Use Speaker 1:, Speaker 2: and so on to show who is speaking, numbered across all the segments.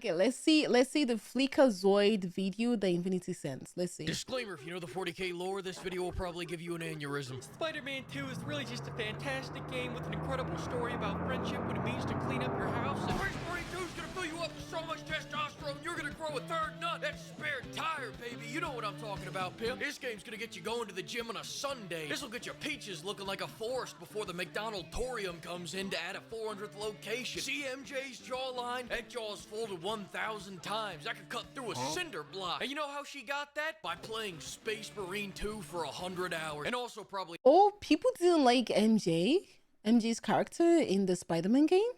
Speaker 1: Okay, let's see the FLEEKAZOID video that Infinity sends. Let's see.
Speaker 2: Disclaimer, if you know the 40k lore, this video will probably give you an aneurysm.
Speaker 3: Spider-Man 2 is really just a fantastic game with an incredible story about friendship, what it means to clean up your house, and
Speaker 2: Space Marine 2 is gonna fill you up with so much testosterone, you're gonna grow a third nut. That's spare tire, baby. You know what I'm talking about, pimp. This game's gonna get you going to the gym on a Sunday. This'll get your peaches looking like a forest before the McDonald'torium comes in to add a 400th location. See MJ's jawline? That jaw's folded 1,000 times. That could cut through a cinder block. And you know how she got that? By playing Space Marine 2 for 100 hours. And also probably...
Speaker 1: Oh, people didn't like MJ's character in the Spider-Man game?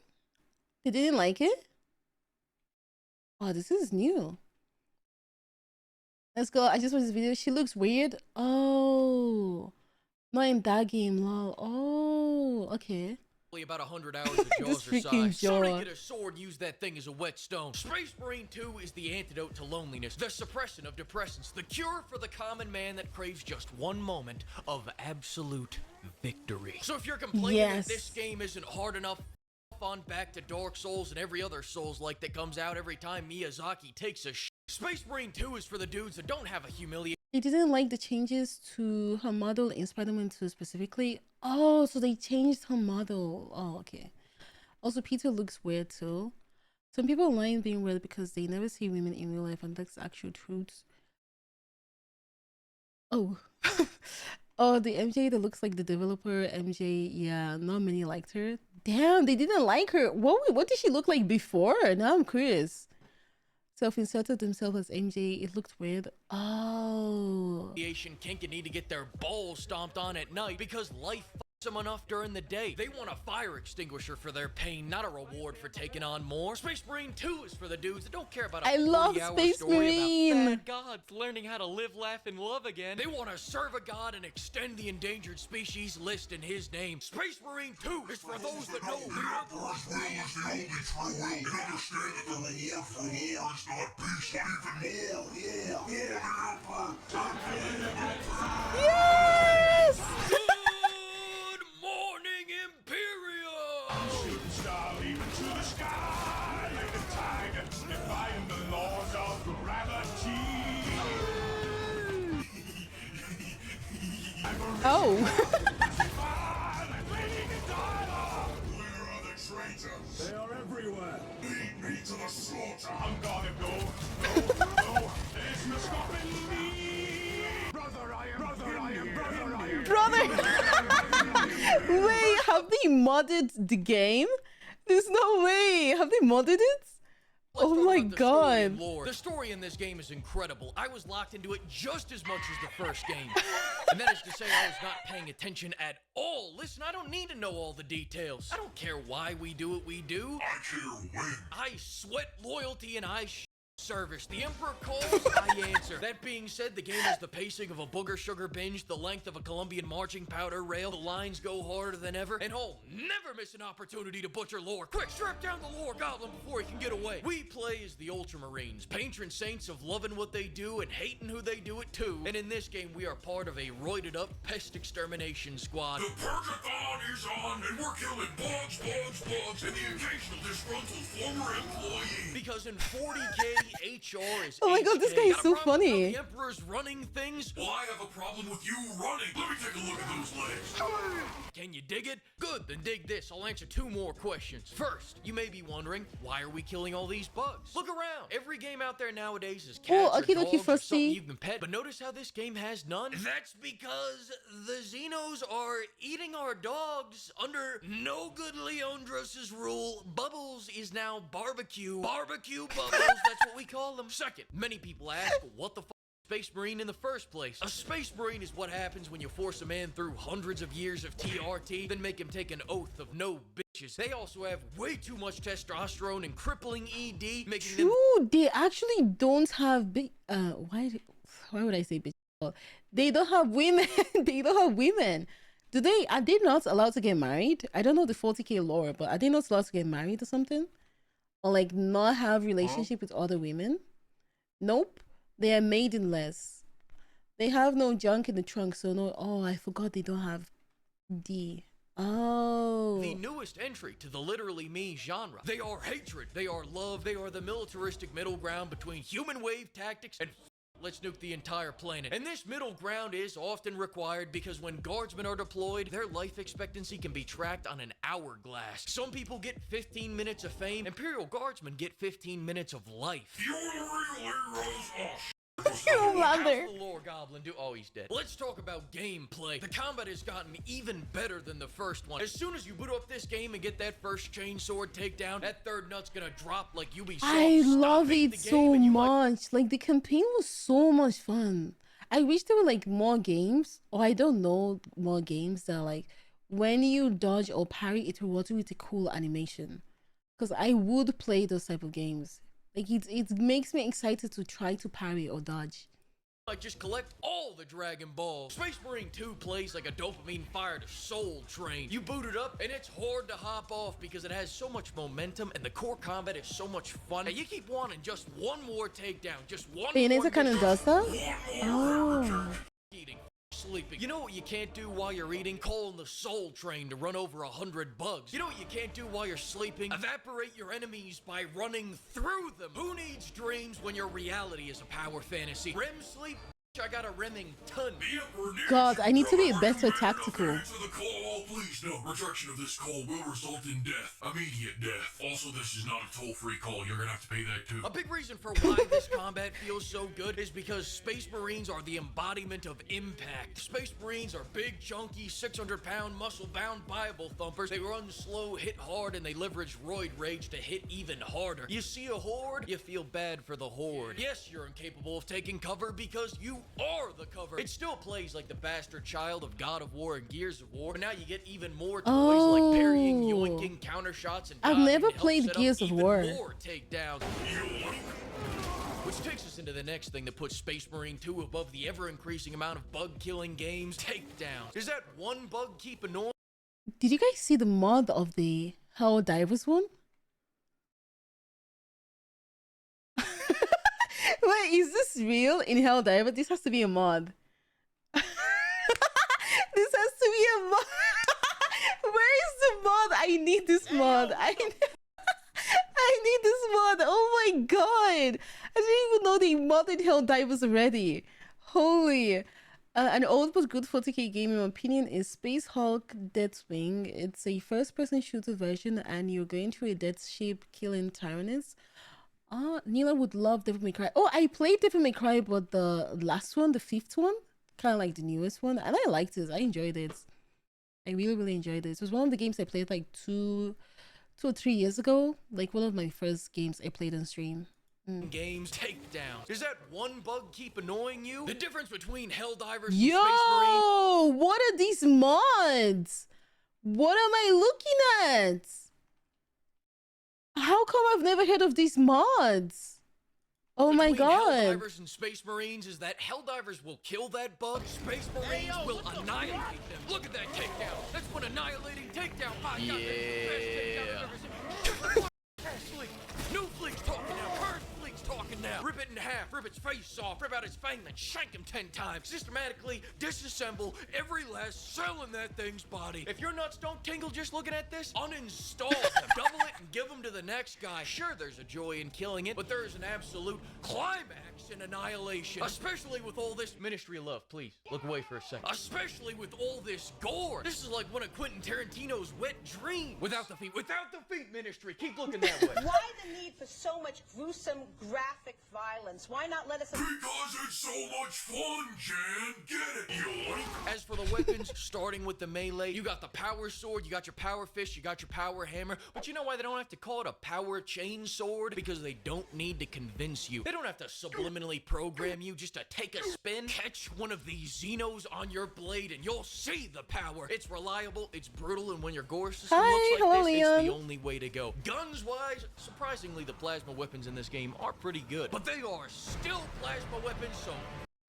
Speaker 1: They didn't like it? Oh, this is new. Let's go. I just watched this video. She looks weird. Oh, not in that game, lol. Oh, okay.
Speaker 2: About 100 hours of jaws or size. Somebody get a sword and use that thing as a whetstone. Space Marine 2 is the antidote to loneliness, the suppressant of depressants, the cure for the common man that craves just one moment of absolute victory. So if you're complaining that this game isn't hard enough, on back to Dark Souls and every other Souls-like that comes out every time Miyazaki takes a shit. Space Marine 2 is for the dudes that don't have a humiliation.
Speaker 1: They didn't like the changes to her model in Spider-Man 2 specifically. Oh, so they changed her model. Oh, okay. Also, Peter looks weird too. Some people online being weird because they never see women in real life, and that's actual truth. Oh. Oh, the MJ that looks like the developer MJ. Yeah, not many liked her. Damn, they didn't like her. What did she look like before? Now I'm curious. Self-inserted themselves as MJ. It looked weird. Oh.
Speaker 2: Kink and need to get their balls stomped on at night because life fucks them enough during the day. They want a fire extinguisher for their pain, not a reward for taking on more. Space Marine 2 is for the dudes that don't care about a 40-hour story
Speaker 3: about bad gods learning how to live, laugh, and love again.
Speaker 2: They want to serve a god and extend the endangered species list in his name. Space Marine 2 is for those that know the Emperor's will is the only true will and understand that the reward for war is not peace, but even more.
Speaker 1: Yes!
Speaker 2: Good morning, Imperium!
Speaker 4: Shooting star leaping to the sky like a tiger, defying the laws of gravity.
Speaker 1: Oh.
Speaker 4: They are everywhere. Lead me to the slaughter. I'm gonna go. There's no stopping me. Brother, I am.
Speaker 1: Brother. Wait, have they modded the game? There's no way. Have they modded it? Oh my god.
Speaker 2: The story in this game is incredible. I was locked into it just as much as the first game. And that is to say I was not paying attention at all. Listen, I don't need to know all the details. I don't care why we do what we do.
Speaker 4: I care when.
Speaker 2: I sweat loyalty and I service. The Emperor calls, I answer. That being said, the game has the pacing of a booger sugar binge, the length of a Colombian marching powder rail, the lines go harder than ever, and never miss an opportunity to butcher lore. Quick, strap down the lore goblin before he can get away. We play as the Ultramarines, patron saints of loving what they do and hating who they do it to. And in this game, we are part of a roided up pest extermination squad.
Speaker 4: The Purgathon is on, and we're killing bugs, and the occasional disgruntled former employee.
Speaker 2: Because in 40k, HR is
Speaker 1: oh my god, this guy is so funny.
Speaker 2: The Emperor's running things.
Speaker 4: Well, I have a problem with you running. Let me take a look at those legs.
Speaker 2: Can you dig it? Good, then dig this. I'll answer two more questions. First, you may be wondering, why are we killing all these bugs? Look around. Every game out there nowadays is cats or dogs or something you can pet. But notice how this game has none? That's because the Xenos are eating our dogs under no good Leondros's rule. Bubbles is now barbecue. Barbecue Bubbles, that's what we call them. Second, many people ask, what the Space Marine in the first place? A Space Marine is what happens when you force a man through hundreds of years of TRT, then make him take an oth of no bitches. They also have way too much testosterone and crippling ED, making them...
Speaker 1: They actually don't have big... why would I say bitch? They don't have women. They don't have women. Do they? Are they not allowed to get married? I don't know the 40k lore, but are they not allowed to get married or something? Or like not have relationship with other women? Nope. They are maidenless. They have no junk in the trunk, so no. Oh, I forgot they don't have D. Oh.
Speaker 2: The newest entry to the literally me genre. They are hatred, they are love, they are the militaristic middle ground between human wave tactics and let's nuke the entire planet. And this middle ground is often required because when guardsmen are deployed, their life expectancy can be tracked on an hourglass. Some people get 15 minutes of fame. Imperial guardsmen get 15 minutes of life.
Speaker 4: You're the real heroes.
Speaker 2: How's the lore goblin do? Oh, he's dead. Let's talk about gameplay. The combat has gotten even better than the first one. As soon as you boot up this game and get that first chainsword takedown, that third nut's gonna drop like Ubisoft.
Speaker 1: I love it so much. Like, the campaign was so much fun. I wish there were like more games, or I don't know, more games that like when you dodge or parry, it rewards you with a cool animation. Because I would play those type of games. Like, it makes me excited to try to parry or dodge.
Speaker 2: Like, just collect all the Dragon Balls. Space Marine 2 plays like a dopamine-fired soul train. You boot it up, and it's hard to hop off because it has so much momentum, and the core combat is so much fun. And you keep wanting just one more takedown, just one
Speaker 1: Bayonetta
Speaker 2: more
Speaker 1: kind of does that? Oh.
Speaker 2: eating, sleeping. You know what you can't do while you're eating? Call in the soul train to run over 100 bugs. You know what you can't do while you're sleeping? Evaporate your enemies by running through them. Who needs dreams when your reality is a power fantasy? REM sleep? I got a remming ton.
Speaker 1: God, I need to be better tactical.
Speaker 4: Please note, rejection of this call will result in death. Immediate death. Also, this is not a toll-free call. You're gonna have to pay that too.
Speaker 2: A big reason for why this combat feels so good is because Space Marines are the embodiment of impact. Space Marines are big, chunky, 600-pound, muscle-bound Bible thumpers. They run slow, hit hard, and they leverage roid rage to hit even harder. You see a horde, you feel bad for the horde. Yes, you're incapable of taking cover because you are the cover. It still plays like the bastard child of God of War and Gears of War, but now you get even more toys like parrying, yoinking, counter shots, and
Speaker 1: I've never played Gears of War.
Speaker 2: More takedowns. Which takes us into the next thing that puts Space Marine 2 above the ever-increasing amount of bug-killing games, takedowns. Is that one bug keep annoying?
Speaker 1: Did you guys see the mod of the Hell Divers one? Wait, is this real in Helldiver? This has to be a mod. This has to be a mod. Where is the mod? I need this mod. I need this mod. Oh my god. I didn't even know they modded Helldivers already. Holy. An old but good 40k game in my opinion is Space Hulk Deathwing. It's a first-person shooter version and you're going through a death ship killing tyrants. Nila would love Devil May Cry. Oh, I played Devil May Cry, but the last one, the 5th one, kind of like the newest one, and I liked it. I enjoyed it. I really enjoyed it. It was one of the games I played like two or 3 years ago. Like one of my first games I played on stream.
Speaker 2: Games takedown. Does that one bug keep annoying you? The difference between Helldivers and
Speaker 1: Yo,
Speaker 2: Space Marines.
Speaker 1: what are these mods? What am I looking at? How come I've never heard of these mods? Oh my god.
Speaker 2: Helldivers and Space Marines is that Helldivers will kill that bug, Space Marines will annihilate them. Look at that takedown. That's one annihilating takedown. My god, that's the best takedown I've ever seen. New Fleek's talking now. Current Fleek's talking now. Rip it in half, rip its face off, rip out its fang, then shank him 10 times. Systematically disassemble every last cell in that thing's body. If your nuts don't tingle just looking at this, uninstall them, double it, and give them to the next guy. Sure, there's a joy in killing it, but there is an absolute climax in annihilation. Especially with all this Ministry of Love, please. Look away for a second. Especially with all this gore. This is like one of Quentin Tarantino's wet dreams. Without the feet Ministry. Keep looking that way.
Speaker 5: Why the need for so much gruesome, graphic violence? Why not let us...
Speaker 4: Because it's so much fun, Jan. Get it, yoink.
Speaker 2: As for the weapons, starting with the melee, you got the power sword, you got your power fist, you got your power hammer. But you know why they don't have to call it a power chain sword? Because they don't need to convince you. They don't have to subliminally program you just to take a spin, catch one of these Xenos on your blade, and you'll see the power. It's reliable, it's brutal, and when your gore system looks like this, it's the only way to go. Guns-wise, surprisingly, the plasma weapons in this game are pretty good. But they are still plasma weapons, so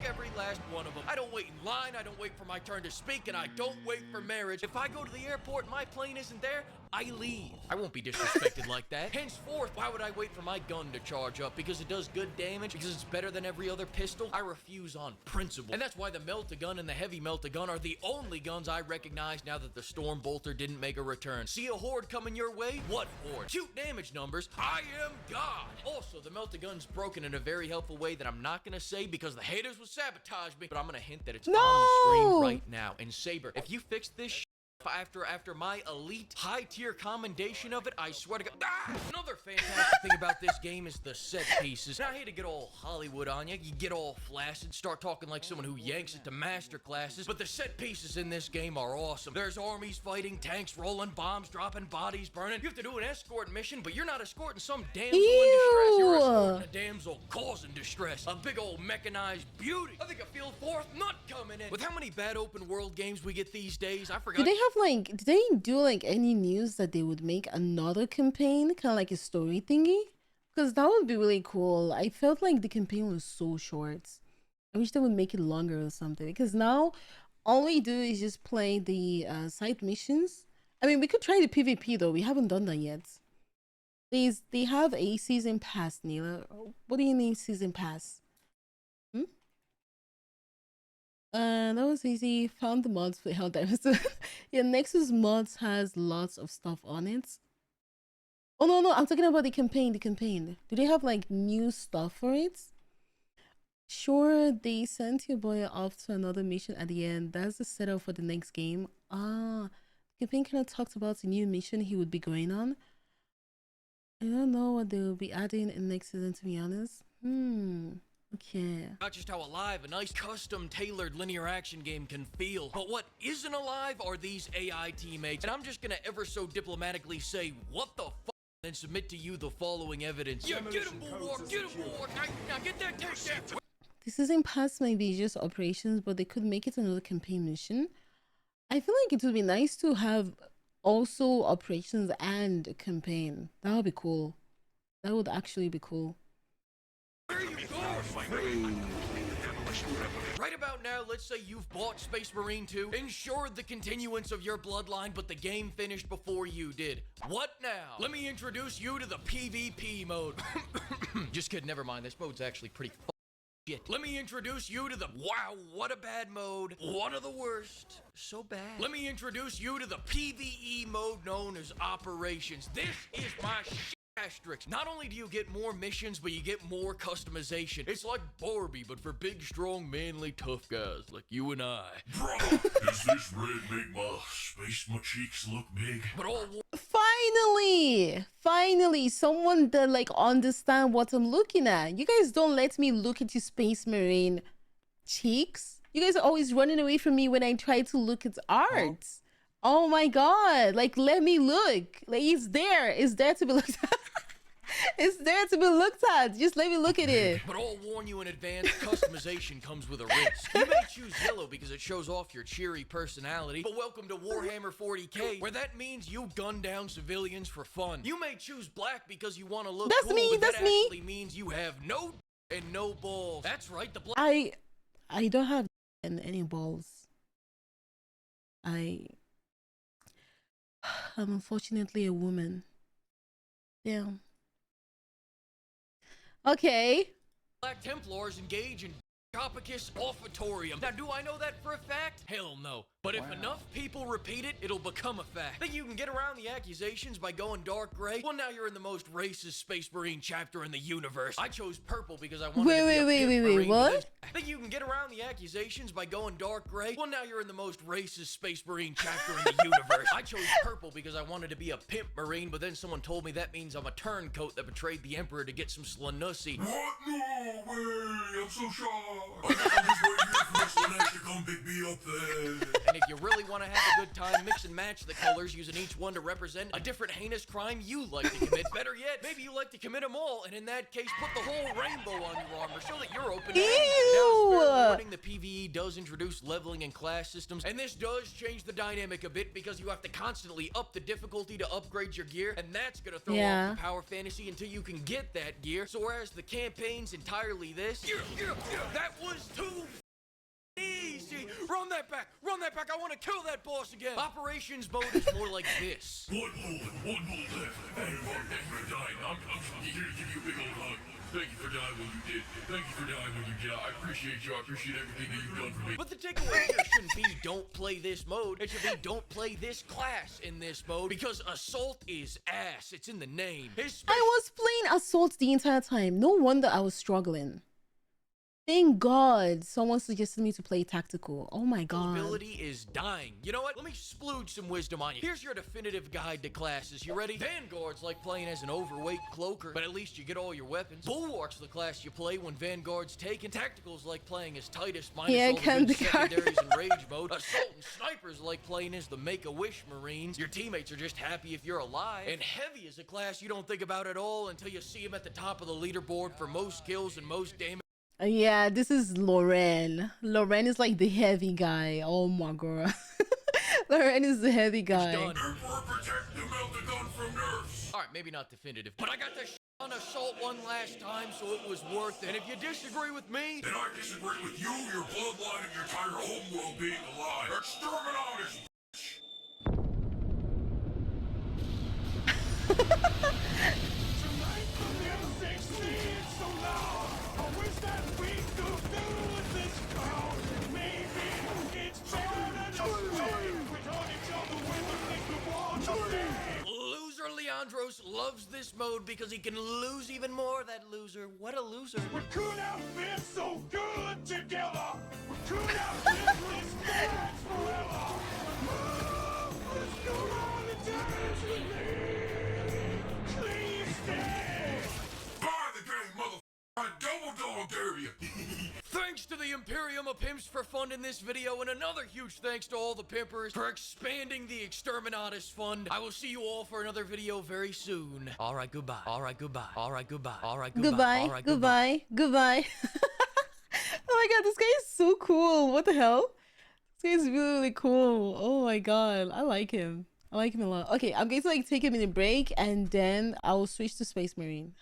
Speaker 2: every last one of them. I don't wait in line, I don't wait for my turn to speak, and I don't wait for marriage. If I go to the airport and my plane isn't there, I leave. I won't be disrespected like that. Henceforth, why would I wait for my gun to charge up? Because it does good damage? Because it's better than every other pistol? I refuse on principle. And that's why the Melt-A-Gun and the Heavy Melt-A-Gun are the only guns I recognize now that the Storm Bolter didn't make a return. See a horde coming your way? What horde? Shoot damage numbers. I am God. Also, the Melt-A-Gun's broken in a very helpful way that I'm not gonna say because the haters will sabotage me, but I'm gonna hint that it's on the screen right now. And Saber, if you fix this after my elite high-tier commendation of it, I swear to God. Another fantastic thing about this game is the set pieces. Now, I hate to get all Hollywood on you. You get all flaccid, start talking like someone who yanks it to master classes, but the set pieces in this game are awesome. There's armies fighting, tanks rolling, bombs dropping, bodies burning. You have to do an escort mission, but you're not escorting some damsel in distress. You're escorting a damsel causing distress. A big old mechanized beauty. I think I feel fourth nut coming in. With how many bad open world games we get these days, I forgot.
Speaker 1: Did they do like any news that they would make another campaign, kind of like a story thingy? Because that would be really cool. I felt like the campaign was so short. I wish they would make it longer or something, because now all we do is just play the side missions. I mean, we could try the PvP though. We haven't done that yet. They have a season pass, Neela. What do you mean season pass? That was easy. Found the mods for how that was. Yeah, Nexus mods has lots of stuff on it. Oh no, I'm talking about the campaign. Do they have like new stuff for it? Sure, they sent your boy off to another mission at the end. That's the setup for the next game. The campaign kind of talked about the new mission he would be going on. I don't know what they will be adding in next season, to be honest. Okay.
Speaker 2: Not just how alive a nice custom tailored linear action game can feel, but what isn't alive are these AI teammates. And I'm just gonna ever so diplomatically say, what the fuck, and submit to you the following evidence. Yeah, get him, Bulwark, get him, Bulwark. Now get that takedown.
Speaker 1: This isn't past maybe just operations, but they could make it another campaign mission. I feel like it would be nice to have also operations and a campaign. That would be cool. That would actually be cool.
Speaker 2: There you go. Right about now, let's say you've bought Space Marine 2, ensured the continuance of your bloodline, but the game finished before you did. What now? Let me introduce you to the PvP mode. Just kidding, never mind. This mode's actually pretty shit. Let me introduce you to the wow, what a bad mode. One of the worst. So bad. Let me introduce you to the PvE mode known as Operations. This is my shit. Asterisk. Not only do you get more missions, but you get more customization. It's like Barbie, but for big, strong, manly, tough guys like you and I.
Speaker 4: Bro, does this red make my cheeks look big?
Speaker 2: But all
Speaker 1: finally, someone that like understand what I'm looking at. You guys don't let me look at your Space Marine cheeks. You guys are always running away from me when I try to look at art. Oh my god, like let me look. Like it's there to be looked at. It's there to be looked at. Just let me look at it.
Speaker 2: But I'll warn you in advance, customization comes with a risk. You may choose yellow because it shows off your cheery personality, but welcome to Warhammer 40k, where that means you gun down civilians for fun. You may choose black because you want to look cool, but that actually means you have no and no balls. That's right, the black.
Speaker 1: I don't have any balls. I'm unfortunately a woman. Damn. Okay.
Speaker 2: Black Templars engage in Copicus Offitorium. Now, do I know that for a fact? Hell no. But if enough people repeat it, it'll become a fact. Think you can get around the accusations by going dark gray? Well, now you're in the most racist Space Marine chapter in the universe. I chose purple because I wanted to be a
Speaker 1: wait, what?
Speaker 2: Think you can get around the accusations by going dark gray? Well, now you're in the most racist Space Marine chapter in the universe. I chose purple because I wanted to be a pimp Marine, but then someone told me that means I'm a turncoat that betrayed the Emperor to get some slanussy.
Speaker 4: What? No way! I'm so shocked. I'm just waiting for Slanesh to come pick me up there.
Speaker 2: And if you really want to have a good time, mix and match the colors, using each one to represent a different heinous crime you like to commit. Better yet, maybe you like to commit them all, and in that case, put the whole rainbow on your armor, so that you're open. Now, the PvE does introduce leveling and class systems, and this does change the dynamic a bit because you have to constantly up the difficulty to upgrade your gear, and that's gonna throw off the power fantasy until you can get that gear. So whereas the campaign's entirely this, that was too Easy. Run that back. Run that back. I want to kill that boss again. Operations mode is more like this.
Speaker 4: One bullet left. Hey, Mark, thank you for dying. I'm here to give you a big old hug. Thank you for dying when you did. Thank you for dying when you did. I appreciate you. I appreciate everything that you've done for me.
Speaker 2: But the takeaway here shouldn't be don't play this mode. It should be don't play this class in this mode because Assault is ass. It's in the name.
Speaker 1: I was playing Assault the entire time. No wonder I was struggling. Thank God someone suggested me to play tactical. Oh my God.
Speaker 2: Ability is dying. You know what? Let me splooge some wisdom on you. Here's your definitive guide to classes. You ready? Vanguard's like playing as an overweight cloaker, but at least you get all your weapons. Bulwark's the class you play when Vanguard's taken. Tactical's like playing as Titus minus all the good secondaries and rage mode. Assault and Sniper's like playing as the Make-A-Wish Marines. Your teammates are just happy if you're alive. And Heavy is a class you don't think about at all until you see him at the top of the leaderboard for most kills and most damage.
Speaker 1: Yeah, this is Loren. Loren is like the heavy guy. Oh my God. Loren is the heavy guy.
Speaker 4: Emperor, protect the melted gun from nerfs.
Speaker 2: Alright, maybe not definitive, but I got the on Assault one last time, so it was worth it. And if you disagree with me,
Speaker 4: then I disagree with you, your bloodline, and your entire homeworld being alive. Exterminatus, Tonight the music sings so loud. I wish that we could do this crowd. Maybe it's better than a stream. We hurt each other when we think we want to be.
Speaker 2: Loser Leandros loves this mode because he can lose even more. That loser, what a loser.
Speaker 4: We could have been so good together. We could have lived this match forever. Let's go on and dance with me. Please stay. Buy the game, motherfucker. I double dog dare you.
Speaker 2: Thanks to the Imperium of Pimps for funding this video, and another huge thanks to all the pimpers for expanding the Exterminatus Fund. I will see you all for another video very soon. Alright, goodbye. Alright, goodbye. Alright, goodbye. Alright, goodbye.
Speaker 1: Goodbye.
Speaker 2: All right,
Speaker 1: Goodbye. Goodbye. Oh my God, this guy is so cool. What the hell? This guy is really, really cool. Oh my God, I like him. I like him a lot. Okay, I'm going to like take a minute break and then I will switch to Space Marine.